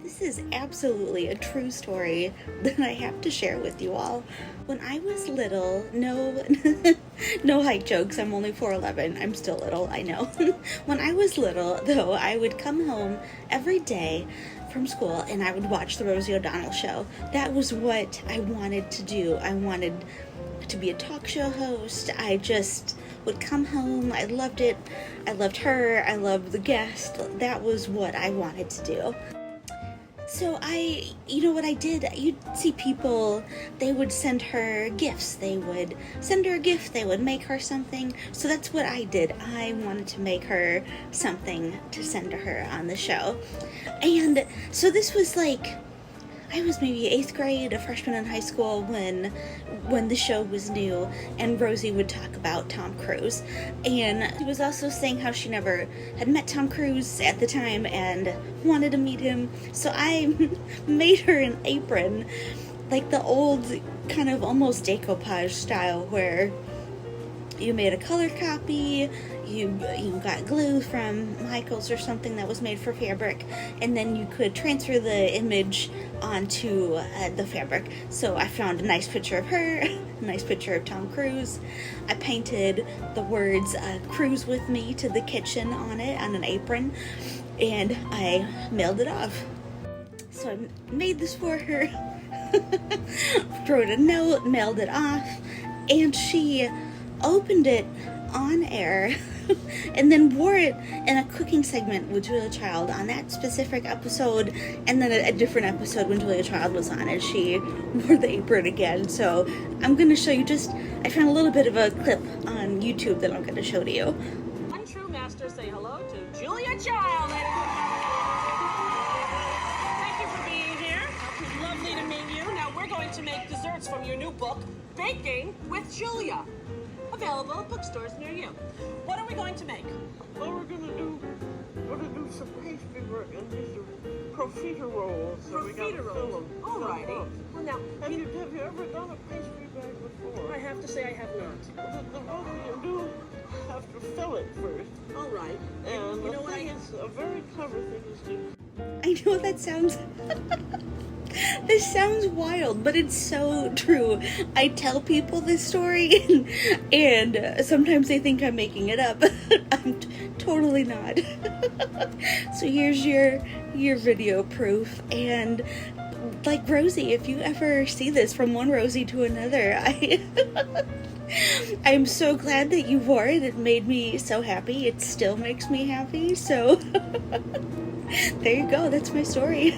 This is absolutely a true story that I have to share with you all. When I was little, no, no height jokes, I'm only 4'11", I'm still little, I know. When I was little, though, I would come home every day from school and I would watch the Rosie O'Donnell show. That was what I wanted to do. I wanted to be a talk show host. I just would come home. I loved it. I loved her. I loved the guest. That was what I wanted to do. So what I did, you'd see people, they would send her gifts. They would send her a gift. They would make her something. So that's what I did. I wanted to make her something to send to her on the show. And so this was I was maybe 8th grade, a freshman in high school when the show was new, and Rosie would talk about Tom Cruise. And she was also saying how she never had met Tom Cruise at the time and wanted to meet him. So I made her an apron, like the old kind of almost decoupage style where you made a color copy, you got glue from Michael's or something that was made for fabric, and then you could transfer the image onto the fabric. So I found a nice picture of her, a nice picture of Tom Cruise. I painted the words "Cruise with me" to the kitchen on it on an apron, and I mailed it off. So I made this for her, wrote a note, mailed it off, and she opened it on air and then wore it in a cooking segment with Julia Child on that specific episode, and then a different episode when Julia Child was on and she wore the apron again. So I'm going to show you I found a little bit of a clip on YouTube that I'm going to show to you. One true master, say hello to Julia Child. Thank you for being here. It's lovely to meet you. Now we're going to make desserts from your new book, Baking with Julia. Available at bookstores near you. What are we going to make? Well, we're gonna do some pastry work, and these are profiterolls. So we gotta fill them. Alrighty. Well, now, Have you ever done a pastry bag before? I have to say I have not. The one you do have to fill it first. All right. And you know what? it's a very clever thing is to. I know that sounds... This sounds wild, but it's so true. I tell people this story, and sometimes they think I'm making it up. I'm totally not. So here's your video proof. And like Rosie, if you ever see this from one Rosie to another, I'm so glad that you wore it. It made me so happy. It still makes me happy. So there you go. That's my story.